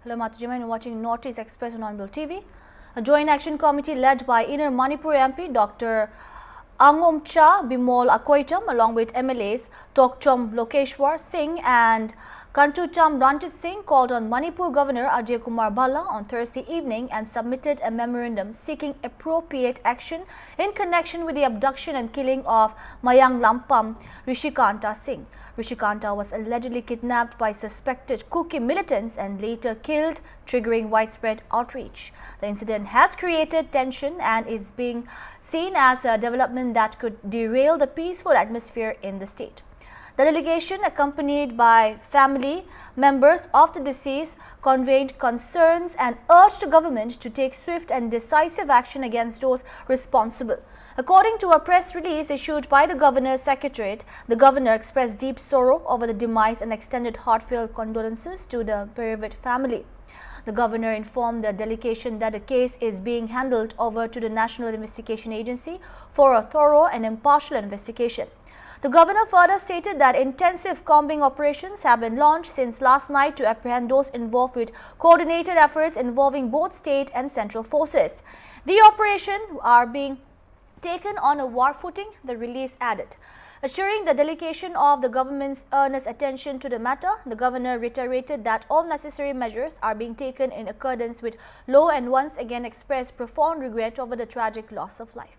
Hello, Matujima, and watching Northeast Express on Onbill TV. A joint action committee led by Inner Manipur MP Dr. Angomcha Bimol Akoitam along with MLAs Tokchom Lokeshwar Singh and Kantutam Ranjit Singh called on Manipur Governor Ajay Kumar Bhalla on Thursday evening and submitted a memorandum seeking appropriate action in connection with the abduction and killing of Mayang Lampam Rishikanta Singh. Rishikanta was allegedly kidnapped by suspected Kuki militants and later killed, triggering widespread outrage. The incident has created tension and is being seen as a development that could derail the peaceful atmosphere in the state. The delegation, accompanied by family members of the deceased, conveyed concerns and urged the government to take swift and decisive action against those responsible. According to a press release issued by the Governor's Secretariat, the Governor expressed deep sorrow over the demise and extended heartfelt condolences to the bereaved family. The Governor informed the delegation that the case is being handed over to the National Investigation Agency for a thorough and impartial investigation. The Governor further stated that intensive combing operations have been launched since last night to apprehend those involved with coordinated efforts involving both state and central forces. The operation are being taken on a war footing, the release added. Assuring the delegation of the government's earnest attention to the matter, the Governor reiterated that all necessary measures are being taken in accordance with law and once again expressed profound regret over the tragic loss of life.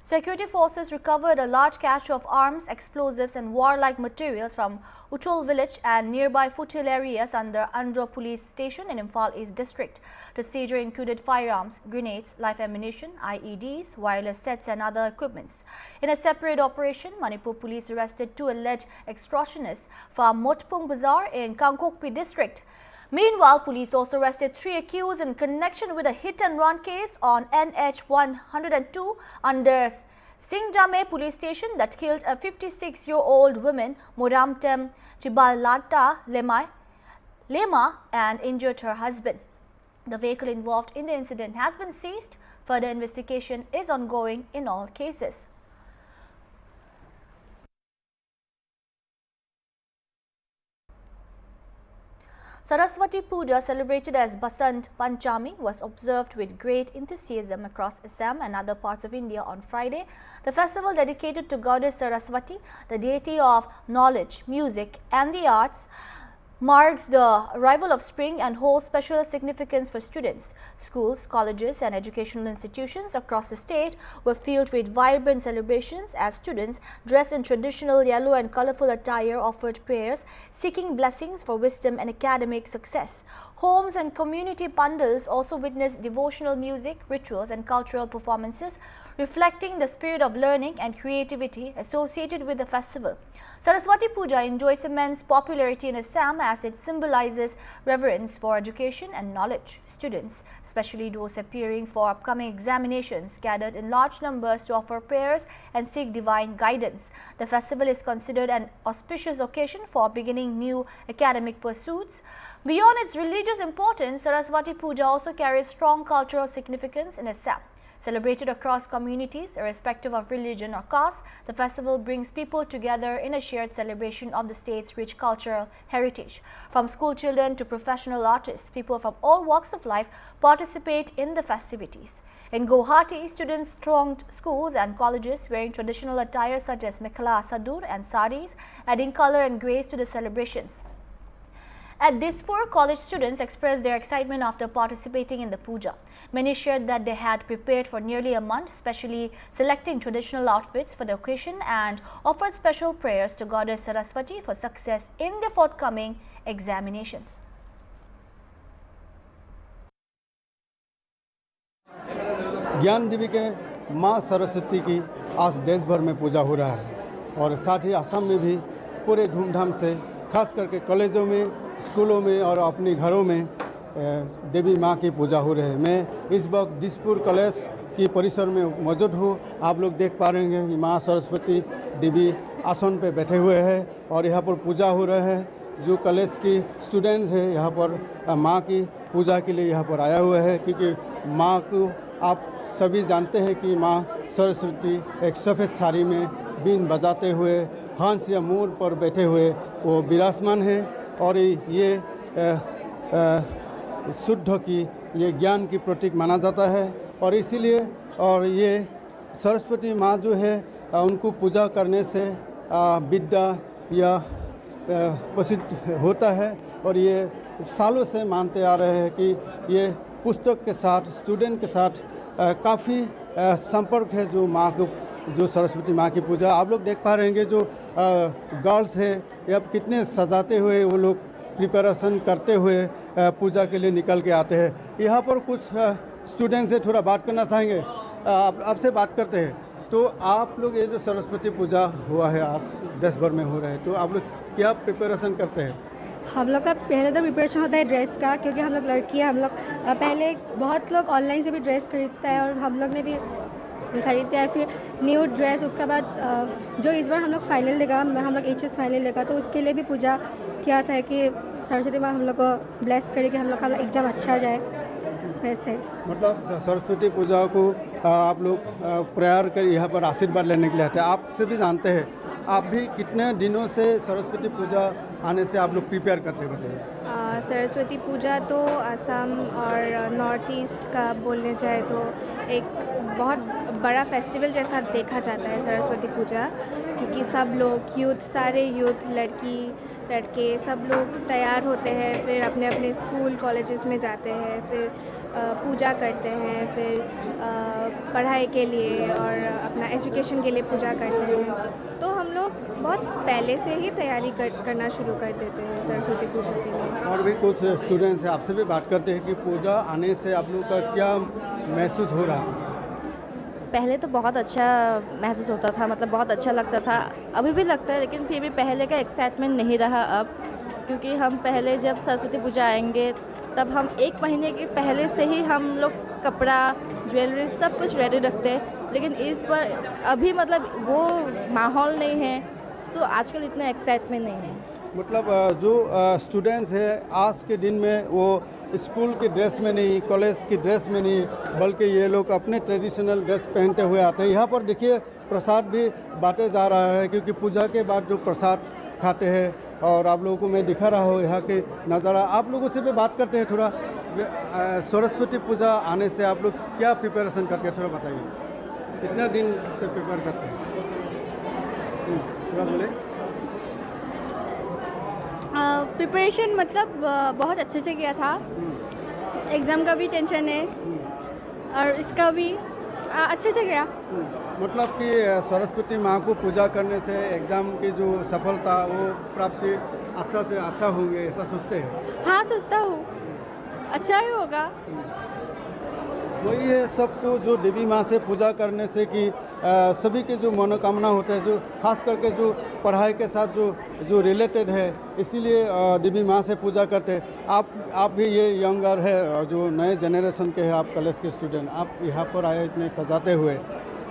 Security forces recovered a large cache of arms, explosives and warlike materials from Uchol village and nearby foothill areas under Andhra Police Station in Imphal East District. The seizure included firearms, grenades, live ammunition, IEDs, wireless sets and other equipments. In a separate operation, Manipur Police arrested 2 alleged extortionists from Motpung Bazaar in Kangkokpi District. Meanwhile, police also arrested 3 accused in connection with a hit-and-run case on NH 102 under Singdame police station that killed a 56-year-old woman, Moramtem Chibalata Lema, and injured her husband. The vehicle involved in the incident has been seized. Further investigation is ongoing in all cases. Saraswati Puja, celebrated as Basant Panchami, was observed with great enthusiasm across Assam and other parts of India on Friday. The festival, dedicated to Goddess Saraswati, the deity of knowledge, music and the arts, marks the arrival of spring and holds special significance for students. Schools, colleges and educational institutions across the state were filled with vibrant celebrations as students, dressed in traditional yellow and colorful attire, offered prayers, seeking blessings for wisdom and academic success. Homes and community pandals also witnessed devotional music, rituals and cultural performances, reflecting the spirit of learning and creativity associated with the festival. Saraswati Puja enjoys immense popularity in Assam as it symbolizes reverence for education and knowledge. Students, especially those appearing for upcoming examinations, gathered in large numbers to offer prayers and seek divine guidance. The festival is considered an auspicious occasion for beginning new academic pursuits. Beyond its religious importance, Saraswati Puja also carries strong cultural significance in Assam. Celebrated across communities, irrespective of religion or caste, the festival brings people together in a shared celebration of the state's rich cultural heritage. From school children to professional artists, people from all walks of life participate in the festivities. In Guwahati, students thronged schools and colleges wearing traditional attire such as mekhela sadur and saris, adding color and grace to the celebrations. At Dispur, college students expressed their excitement after participating in the puja. Many shared that they had prepared for nearly a month, especially selecting traditional outfits for the occasion, and offered special prayers to Goddess Saraswati for success in their forthcoming examinations. ज्ञान देवी के माँ सरस्वती की आज देश भर में पूजा हो रहा है और साथ ही असम में भी पूरे धूमधाम से, खास करके कॉलेजों में, स्कूलों में और अपने घरों में देवी माँ की पूजा हो रही है। मैं इस वक्त दिसपुर कॉलेज की परिसर में मौजूद हूँ। आप लोग देख पा रहे हैं माँ सरस्वती देवी आसन पे बैठे हुए हैं और यहाँ पर पूजा हो रहा है। जो कॉलेज की स्टूडेंट्स हैं यहाँ पर माँ की पूजा के लिए यहाँ पर आया हुआ है, क्योंकि माँ को आप सभी जानते हैं कि माँ सरस्वती एक सफ़ेद साड़ी में बीन बजाते हुए हंस या मोर पर बैठे हुए वो विराजमान हैं। और ये शुद्ध की ये ज्ञान की प्रतीक माना जाता है। और इसीलिए और ये सरस्वती माँ जो है उनको पूजा करने से विद्या या प्रसिद्ध होता है। और ये सालों से मानते आ रहे हैं कि ये पुस्तक के साथ स्टूडेंट के साथ काफ़ी संपर्क है जो माँ को, जो सरस्वती माँ की पूजा। आप लोग देख पा रहे हैं जो गर्ल्स है या कितने सजाते हुए वो लोग प्रिपरेशन करते हुए पूजा के लिए निकल के आते हैं। यहाँ पर कुछ स्टूडेंट से थोड़ा बात करना चाहेंगे, आपसे बात करते हैं। तो आप लोग ये जो सरस्वती पूजा हुआ है आज देश भर में हो रहा है, तो आप लोग क्या प्रिपरेशन करते हैं? हम लोग का पहले तो प्रिपरेशन होता है ड्रेस का, क्योंकि हम लोग लड़की हैं। हम लोग पहले बहुत लोग ऑनलाइन से भी ड्रेस खरीदता है और हम लोग ने भी खरीदते हैं। फिर न्यू ड्रेस, उसके बाद जो इस बार हम लोग फाइनल देगा, हम लोग HS फाइनल देगा, तो उसके लिए भी पूजा किया था कि सरस्वती माँ हम लोग को ब्लेस करे कि हम लोग का एग्ज़ाम अच्छा जाए। वैसे मतलब सरस्वती पूजा को आप लोग प्रेयर कर यहाँ पर आशीर्वाद लेने के लिए आते हैं। आपसे भी जानते हैं, आप भी कितने दिनों से सरस्वती पूजा आने से आप लोग प्रिपेयर करते बताइए। सरस्वती पूजा तो असम और नॉर्थ ईस्ट का बोलने जाए तो एक बहुत बड़ा फेस्टिवल जैसा देखा जाता है सरस्वती पूजा, क्योंकि सब लोग सारे यूथ लड़की लड़के सब लोग तैयार होते हैं, फिर अपने अपने स्कूल कॉलेजेस में जाते हैं, फिर पूजा करते हैं, फिर पढ़ाई के लिए और अपना एजुकेशन के लिए पूजा करते हैं। तो हम लोग बहुत पहले से ही तैयारी करना शुरू कर देते हैं सरस्वती पूजा के लिए। और भी कुछ स्टूडेंट्स हैं, आपसे भी बात करते हैं कि पूजा आने से आप लोग का क्या महसूस हो रहा है? पहले तो बहुत अच्छा महसूस होता था, मतलब बहुत अच्छा लगता था, अभी भी लगता है, लेकिन फिर भी पहले का एक्साइटमेंट नहीं रहा अब। क्योंकि हम पहले जब सरस्वती पूजा आएंगे तब हम 1 महीने के पहले से ही हम लोग कपड़ा, ज्वेलरी सब कुछ रेडी रखते हैं, लेकिन इस पर अभी मतलब वो माहौल नहीं है, तो आजकल इतना एक्साइटमेंट नहीं है। मतलब जो स्टूडेंट्स है आज के दिन में वो स्कूल की ड्रेस में नहीं, कॉलेज की ड्रेस में नहीं, बल्कि ये लोग अपने ट्रेडिशनल ड्रेस पहनते हुए आते हैं। यहाँ पर देखिए प्रसाद भी बांटे जा रहा है, क्योंकि पूजा के बाद जो प्रसाद खाते हैं। और आप लोगों को मैं दिखा रहा हूँ यहाँ के नज़ारा। आप लोगों से भी बात करते हैं थोड़ा, सरस्वती पूजा आने से आप लोग क्या प्रिपरेशन करते हैं, थोड़ा बताइए। कितना दिन से प्रिपेयर करते हैं, थोड़ा बोले। प्रिपरेशन मतलब बहुत अच्छे से किया था। एग्ज़ाम का भी टेंशन है और इसका भी अच्छे से गया। मतलब कि सरस्वती माँ को पूजा करने से एग्ज़ाम की जो सफलता वो प्राप्ति अच्छा से अच्छा होंगे, ऐसा सोचते हैं? हाँ, सोचता हूँ अच्छा ही होगा। वही है सबको जो देवी माँ से पूजा करने से कि सभी के जो मनोकामना होते हैं, जो खास करके जो पढ़ाई के साथ जो रिलेटेड है, इसीलिए देवी माँ से पूजा करते हैं। आप भी ये यंगर है, जो नए जनरेशन के हैं, आप कॉलेज के स्टूडेंट, आप यहाँ पर आए इतने सजाते हुए।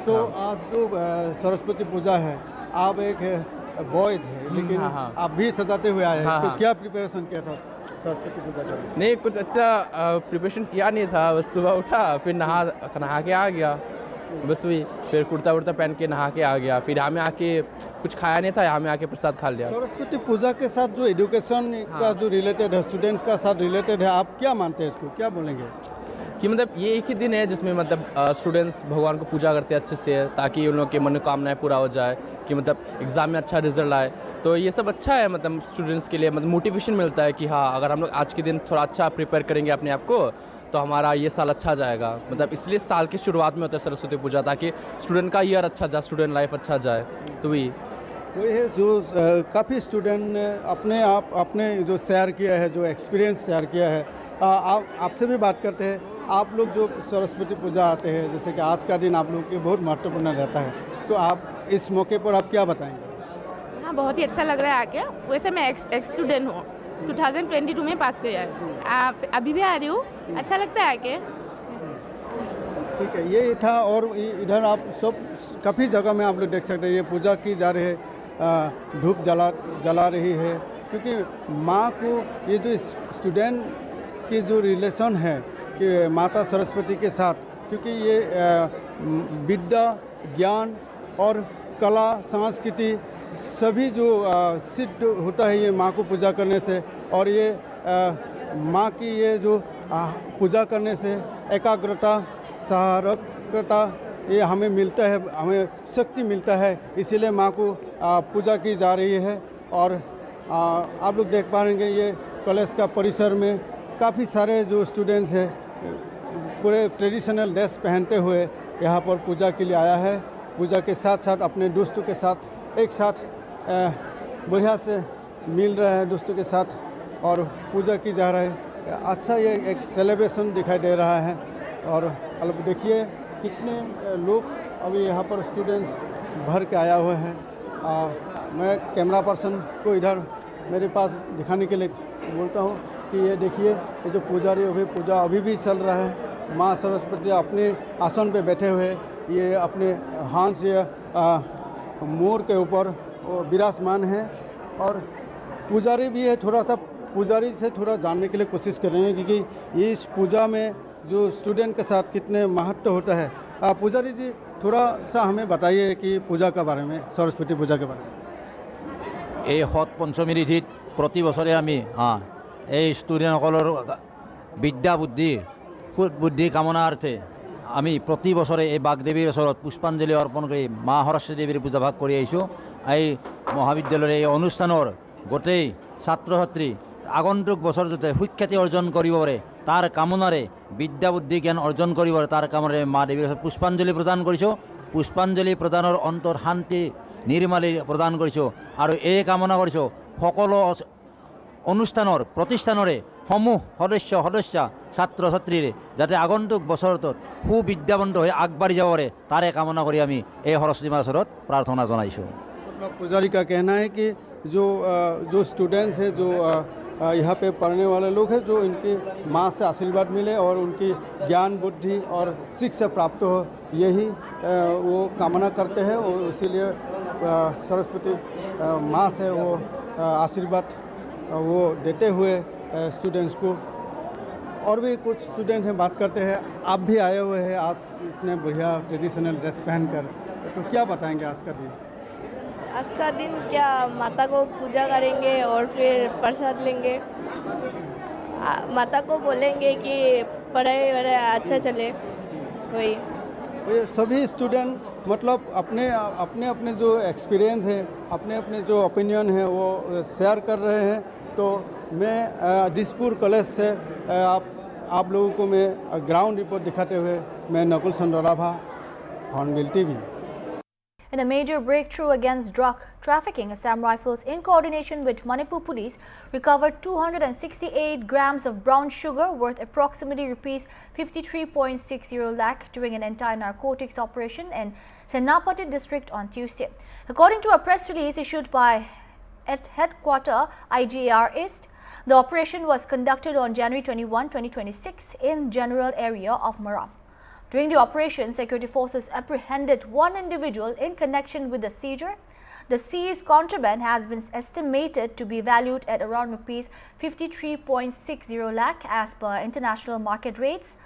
तो आज जो सरस्वती पूजा है, आप एक बॉयज़ है, लेकिन आप भी सजाते हुए आए हैं, तो क्या प्रिपरेशन किया था सरस्वती पूजा का? नहीं, कुछ अच्छा प्रिपरेशन किया नहीं था, बस सुबह उठा, फिर नहा के आ गया, बस वही। फिर कुर्ता वुर्ता पहन के नहा के आ गया, फिर यहाँ में आके कुछ खाया नहीं था, यहाँ में आके प्रसाद खा लिया। सरस्वती पूजा के साथ जो एजुकेशन का जो रिलेटेड है, स्टूडेंट्स का साथ रिलेटेड है, आप क्या मानते हैं इसको, क्या बोलेंगे? कि मतलब ये एक ही दिन है जिसमें मतलब स्टूडेंट्स भगवान को पूजा करते हैं अच्छे से, ताकि उन लोग की मनोकामनाएं पूरा हो जाए, कि मतलब एग्ज़ाम में अच्छा रिजल्ट आए। तो ये सब अच्छा है, मतलब स्टूडेंट्स के लिए मतलब मोटिवेशन मिलता है कि हाँ, अगर हम लोग आज के दिन थोड़ा अच्छा प्रिपेयर करेंगे अपने आप को, तो हमारा ये साल अच्छा जाएगा। मतलब इसलिए साल की शुरुआत में होता है सरस्वती पूजा, ताकि स्टूडेंट का ईयर अच्छा जाए, स्टूडेंट लाइफ अच्छा जाए। तो वही है जो काफ़ी स्टूडेंट ने अपने जो शेयर किया है, जो एक्सपीरियंस शेयर किया है। आपसे भी बात करते हैं। आप लोग जो सरस्वती पूजा आते हैं, जैसे कि आज का दिन आप लोग के बहुत महत्वपूर्ण रहता है, तो आप इस मौके पर आप क्या बताएंगे? हाँ, बहुत ही अच्छा लग रहा है आके। वैसे मैं एक्स स्टूडेंट हूँ, 2022 में पास किया है, अभी भी आ रही हूँ, अच्छा लगता है आके। ठीक है, ये था। और इधर आप सब काफ़ी जगह में आप लोग देख सकते हैं, ये पूजा की जा रही है, धूप जला रही है, क्योंकि माँ को ये जो स्टूडेंट की जो रिलेशन है कि माता सरस्वती के साथ, क्योंकि ये विद्या, ज्ञान और कला संस्कृति सभी जो सिद्ध होता है ये माँ को पूजा करने से। और ये माँ की ये जो पूजा करने से एकाग्रता सहारकता ये हमें मिलता है, हमें शक्ति मिलता है, इसीलिए माँ को पूजा की जा रही है। और आप लोग देख पा रहे हैं ये कॉलेज का परिसर में काफ़ी सारे जो स्टूडेंट्स हैं पूरे ट्रेडिशनल ड्रेस पहनते हुए यहाँ पर पूजा के लिए आया है। पूजा के साथ साथ अपने दोस्तों के साथ एक साथ बढ़िया से मिल रहा है दोस्तों के साथ और पूजा की जा रहा है। अच्छा ये एक सेलिब्रेशन दिखाई दे रहा है। और अब देखिए कितने लोग अभी यहाँ पर स्टूडेंट्स भर के आया हुए हैं। मैं कैमरा पर्सन को इधर मेरे पास दिखाने के लिए बोलता हूँ कि ये देखिए ये जो पुजारी पूजा अभी भी चल रहा है। माँ सरस्वती अपने आसन पे बैठे हुए ये अपने हाथ से मोर के ऊपर विराजमान है। और पुजारी भी है, थोड़ा सा पुजारी से थोड़ा जानने के लिए कोशिश करेंगे क्योंकि इस पूजा में जो स्टूडेंट के साथ कितने महत्व होता है। पुजारी जी थोड़ा सा हमें बताइए कि पूजा के बारे में, सरस्वती पूजा के बारे में। এই সৎ পঞ্চমী তিথিত প্ৰতি বছৰে আমি এই ষ্টুডেণ্টসকলৰ বিদ্যা বুদ্ধি কামনাৰ্থে আমি প্ৰতি বছৰে এই বাগদেৱীৰ ওচৰত পুষ্পাঞ্জলি অৰ্পণ কৰি মা সৰস্বতী দেৱীৰ পূজাভাগ কৰি আহিছোঁ। এই মহাবিদ্যালয়ৰ এই অনুষ্ঠানৰ গোটেই ছাত্ৰ ছাত্ৰী আগন্তুক বছৰ যাতে সুখ্যাতি অৰ্জন কৰিব পাৰে তাৰ কামনাৰে বিদ্যা বুদ্ধি জ্ঞান অৰ্জন কৰিব পাৰে তাৰ কামনাৰে মা দেৱীৰ ওচৰত পুষ্পাঞ্জলি প্ৰদান কৰিছোঁ। পুষ্পাঞ্জলি প্ৰদানৰ অন্তৰ শান্তি নিৰ্মালি প্ৰদান কৰিছোঁ আৰু এই কামনা কৰিছোঁ সকলো অনুষ্ঠানৰ প্ৰতিষ্ঠানৰে সমূহ সদস্যা ছাত্ৰ ছাত্ৰীৰে যাতে আগন্তুক বছৰটোত সুবিদ্যাৱন্ত হৈ আগবাঢ়ি যাব পাৰে তাৰে কামনা কৰি আমি এই সৰস্বতী মাৰ ওচৰত প্ৰাৰ্থনা জনাইছোঁ। पुजारी का कहना है कि जो स्टूडेंट्स हैं जो यहाँ पे पढ़ने वाले लोग हैं जो इनकी माँ से आशीर्वाद मिले और उनकी ज्ञान बुद्धि और शिक्षा प्राप्त हो यही वो कामना करते हैं। और इसीलिए सरस्वती माँ से वो आशीर्वाद वो देते हुए स्टूडेंट्स को। और भी कुछ स्टूडेंट्स हैं बात करते हैं। आप भी आए हुए हैं आज इतने बढ़िया ट्रेडिशनल ड्रेस पहनकर, तो क्या बताएंगे आज का दिन? आज का दिन क्या माता को पूजा करेंगे और फिर प्रसाद लेंगे। माता को बोलेंगे कि पढ़ाई अच्छा चले। वही ये सभी स्टूडेंट मतलब अपने अपने जो एक्सपीरियंस है अपने अपने जो ओपिनियन है वो शेयर कर रहे हैं। तो मैं दिसपुर कॉलेज से आप लोगों को मैं ग्राउंड रिपोर्ट दिखाते हुए मैं Nakul Sandorabha, Hornbill TV. In a major breakthrough against drug trafficking, Assam Rifles, in coordination with Manipur Police, recovered 268 grams of brown sugar worth approximately Rs 53.60 lakh during an anti-narcotics operation in Senapati district on Tuesday. According to a press release issued by Headquarter IGAR East, the operation was conducted on January 21, 2026 in general area of Maram. During the operation, security forces apprehended one individual in connection with the seizure. The seized contraband has been estimated to be valued at around Rs 53.60 lakh as per international market rates.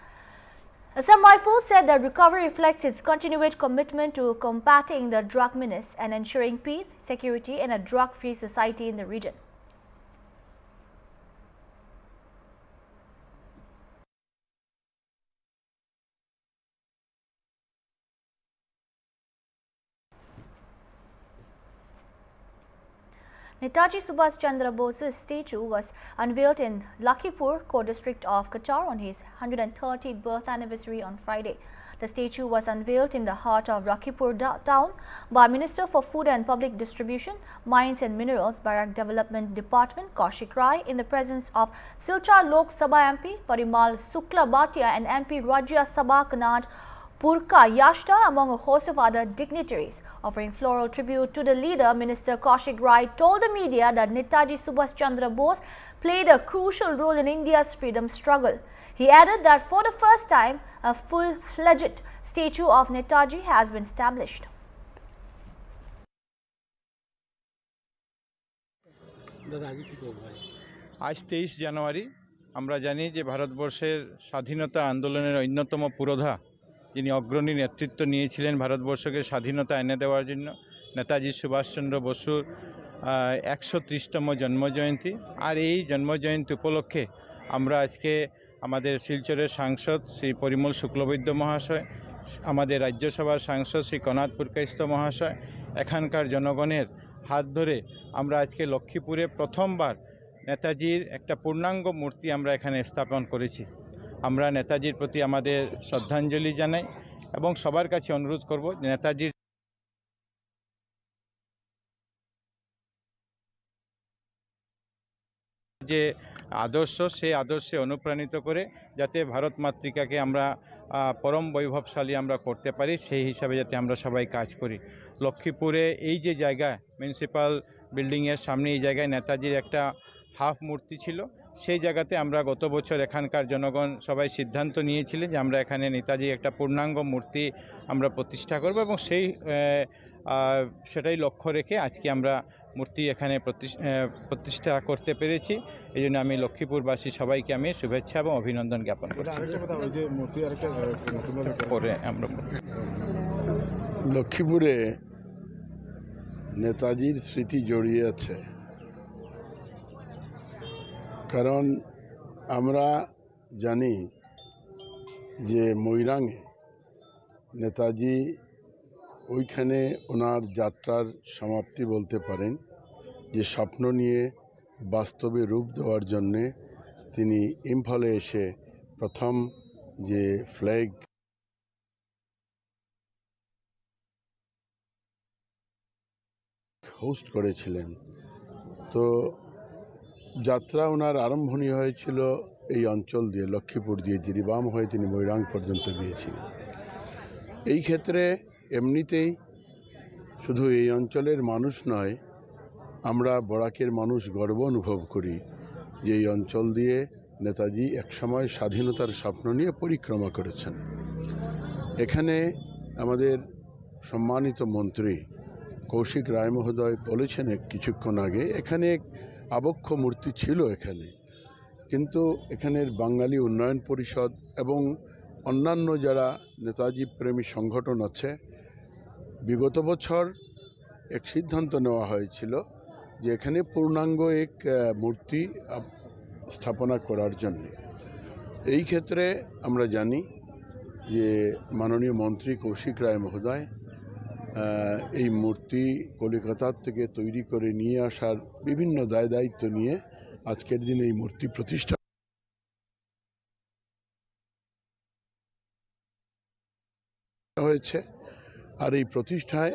Assam Rifles said the recovery reflects its continued commitment to combating the drug menace and ensuring peace, security and a drug-free society in the region. Netaji Subhash Chandra Bose's statue was unveiled in Lakhipur, co-district of Cachar on his 130th birth anniversary on Friday. The statue was unveiled in the heart of Lakhipur town by Minister for Food and Public Distribution, Mines and Minerals, Barak Development Department, Kaushik Rai, in the presence of Silchar Lok Sabha MP Parimal Sukla Bhatia and MP Rajya Sabha Kanad Purka Yashta, among a host of other dignitaries. Offering floral tribute to the leader, Minister Kaushik Rai told the media that Netaji Subhash Chandra Bose played a crucial role in India's freedom struggle. He added that for the first time, a full-fledged statue of Netaji has been established. आज 23 জানুয়ারি আমরা জানি যে ভারতবর্ষের স্বাধীনতা আন্দোলনের অন্যতম পুরোধা যিনি অগ্রণী নেতৃত্ব নিয়েছিলেন ভারতবর্ষকে স্বাধীনতা এনে দেওয়ার জন্য নেতাজি সুভাষচন্দ্র বসুর 130তম জন্মজয়ন্তী। আর এই জন্মজয়ন্তী উপলক্ষে আমরা আজকে আমাদের শিলচরের সাংসদ শ্রী পরিমল শুক্লবৈদ্য মহাশয়, আমাদের রাজ্যসভার সাংসদ শ্রী কনাদ পুরকাইস্ত মহাশয়, এখানকার জনগণের হাত ধরে আমরা আজকে লক্ষ্মীপুরে প্রথমবার নেতাজির একটা পূর্ণাঙ্গ মূর্তি আমরা এখানে স্থাপন করেছি। আমরা নেতাজির প্রতি আমাদের শ্রদ্ধাঞ্জলি জানাই এবং সবার কাছে অনুরোধ করব নেতাজির যে আদর্শ, সেই আদর্শে অনুপ্রাণিত করে যাতে ভারত মাতৃকাকে আমরা পরম বৈভবশালী আমরা করতে পারি, সেই হিসাবে যাতে আমরা সবাই কাজ করি। লক্ষ্মীপুরে এই যে জায়গায় মিউনিসিপ্যাল বিল্ডিংয়ের সামনে এই জায়গায় নেতাজির একটা হাফ মূর্তি ছিল, সেই জায়গাতে আমরা গত বছর এখানকার জনগণ সবাই সিদ্ধান্ত নিয়েছিলেন যে আমরা এখানে নেতাজির একটা পূর্ণাঙ্গ মূর্তি আমরা প্রতিষ্ঠা করব এবং সেটাই লক্ষ্য রেখে আজকে আমরা মূর্তি এখানে প্রতিষ্ঠা করতে পেরেছি। এই জন্য আমি লক্ষ্মীপুরবাসী সবাইকে আমি শুভেচ্ছা এবং অভিনন্দন জ্ঞাপন করছি। লক্ষ্মীপুরে নেতাজির স্মৃতি জড়িয়ে আছে, কারণ আমরা জানি যে ময়রাঙে নেতাজি ওইখানে ওনার যাত্রার সমাপ্তি বলতে পারেন, যে স্বপ্ন নিয়ে বাস্তবে রূপ দেওয়ার জন্যে তিনি ইম্ফলে এসে প্রথম যে ফ্ল্যাগ হোস্ট করেছিলেন। তো যাত্রা ওনার আরম্ভণী হয়েছিল এই অঞ্চল দিয়ে, লক্ষ্মীপুর দিয়ে জিরিবাম হয়ে তিনি ময়রাং পর্যন্ত গিয়েছিলেন। এই ক্ষেত্রে এমনিতেই শুধু এই অঞ্চলের মানুষ নয়, আমরা বরাকের মানুষ গর্ব অনুভব করি যে এই অঞ্চল দিয়ে নেতাজি একসময় স্বাধীনতার স্বপ্ন নিয়ে পরিক্রমা করেছেন। এখানে আমাদের সম্মানিত মন্ত্রী কৌশিক রায় মহোদয় বলেছেন কিছুক্ষণ আগে, এখানে এক আবক্ষ মূর্তি ছিল এখানে, কিন্তু এখানের বাঙালি উন্নয়ন পরিষদ এবং অন্যান্য যারা নেতাজি প্রেমী সংগঠন আছে, বিগত বছর এক সিদ্ধান্ত নেওয়া হয়েছিল যে এখানে পূর্ণাঙ্গ এক মূর্তি স্থাপনা করার জন্য। এই ক্ষেত্রে আমরা জানি যে মাননীয় মন্ত্রী কৌশিক রায় মহোদয় এই মূর্তি কলকাতার থেকে তৈরি করে নিয়ে আসার বিভিন্ন দায় দায়িত্ব নিয়ে আজকের দিনে এই মূর্তি প্রতিষ্ঠা হয়েছে। আর এই প্রতিষ্ঠায়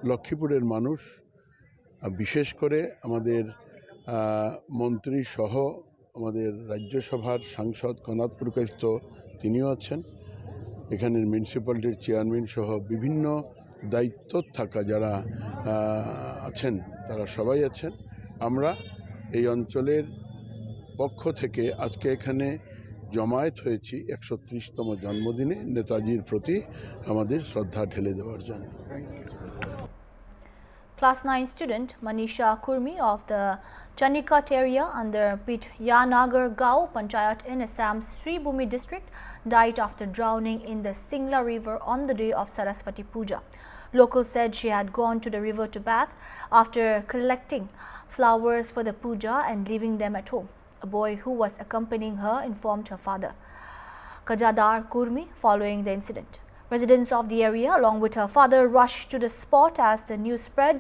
লক্ষ্মীপুরের মানুষ, বিশেষ করে আমাদের মন্ত্রী সহ আমাদের রাজ্যসভার সাংসদ কনাদ পুরকাইস্ত তিনিও আছেন, এখানের মিউনিসিপ্যালিটির চেয়ারম্যান সহ বিভিন্ন দায়িত্ব থাকা যারা আছেন তারা সবাই আছেন। আমরা এই অঞ্চলের পক্ষ থেকে আজকে এখানে জমায়েত হয়েছি 130তম জন্মদিনে নেতাজির প্রতি আমাদের শ্রদ্ধা ঢেলে দেওয়ার জন্য। Class 9 student Manisha Kurmi of the Chanikat area under Pityanagar Gao Panchayat in Assam's Sribhumi district died after drowning in the Singla river on the day of Saraswati Puja. Locals said she had gone to the river to bath after collecting flowers for the puja and leaving them at home. A boy who was accompanying her informed her father, Kajadar Kurmi, following the incident. Residents of the area along with her father rushed to the spot as the news spread.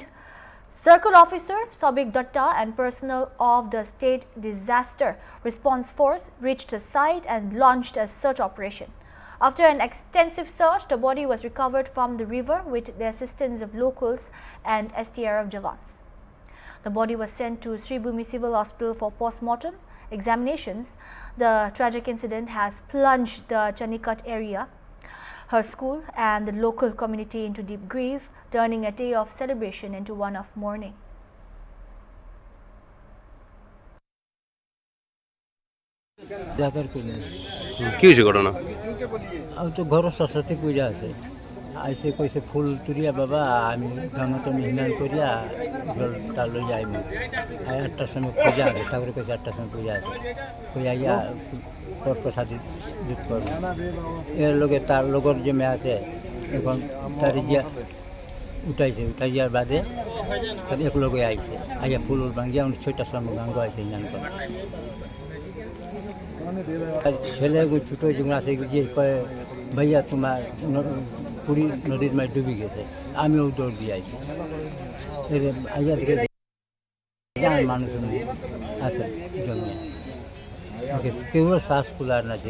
Circle Officer Sabik Datta and personnel of the State Disaster Response Force reached the site and launched a search operation. After an extensive search, the body was recovered from the river with the assistance of locals and STRF Jawans. The body was sent to Sribhumi Civil Hospital for post-mortem examinations. The tragic incident has plunged the Chanikat area, her school and the local community into deep grief, turning a day of celebration into one of mourning. কি হয়েছে ঘটনা? আমি তো ঘর সরস্বতী পূজা আছে, আইসে কইছে ফুল তুলিয়া বাবা আমি গঙ্গাতে স্নান করিয়া জলটা লই যাইমু। 8টার সময় পূজা আছে, ঠাকুর কইছে 8টার সময় পূজা আছে, কই আইয়া প্রসাদ দিতে পারবো। এর লগে তার লগর যে মেয়ে আছে এখন তার উঠাইছে উঠাই যাওয়ার বাদে তাহলে একলগে আইছে আইয়া ফুল ভাঙিয়া 6টার সময় গাঙ্গ আইছে স্নান করে ছেলে ছোটো যেগুলো আছে যে কয়ে ভাইয়া তোমার পুরী নদীর মাঝে ডুবি গেছে আমিও দৌড় দিয়ে আইছি আইয়া থেকে মানুষ আছে জন্মে কেউ শ্বাস কুলার না যে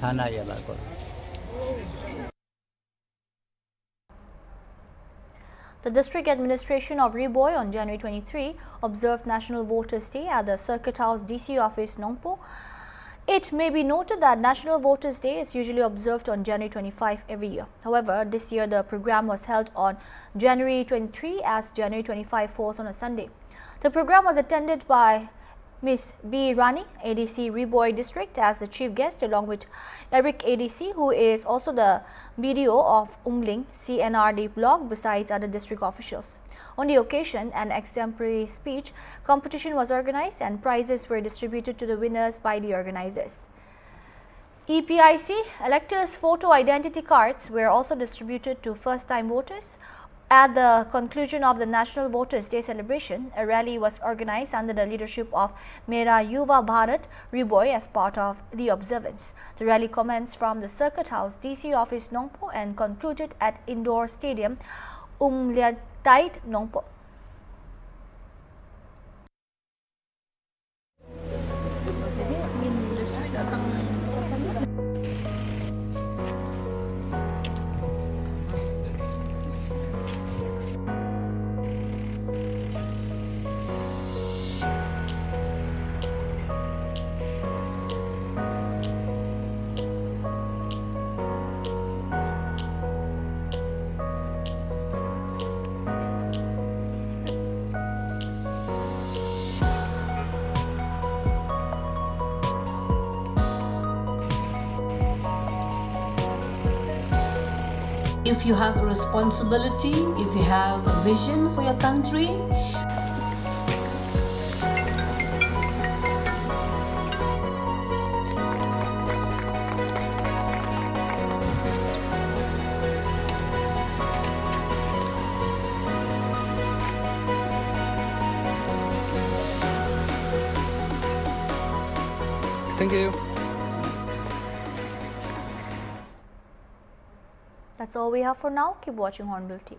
থানা এবার করে The District Administration of Riboy on January 23 observed National Voters' Day at the Circuit House DC office, Nongpo. It may be noted that National Voters' Day is usually observed on January 25 every year. However, this year the program was held on January 23 as January 25 falls on a Sunday. The program was attended by Ms. B. Rani, ADC Riboy District, as the chief guest, along with Eric ADC, who is also the BDO of Umling CNRD block, besides other district officials. On the occasion, an extemporary speech competition was organized and prizes were distributed to the winners by the organizers. EPIC electors' photo identity cards were also distributed to first-time voters. At the conclusion of the National Voters' Day celebration, a rally was organized under the leadership of Mera Yuva Bharat Riboy as part of the observance. The rally commenced from the Circuit House DC office, Nongpo, and concluded at Indoor Stadium, Umliatait, Nongpo. If you have a responsibility, if you have a vision for your country, Thank you. That's all we have for now. Keep watching Hornbill TV.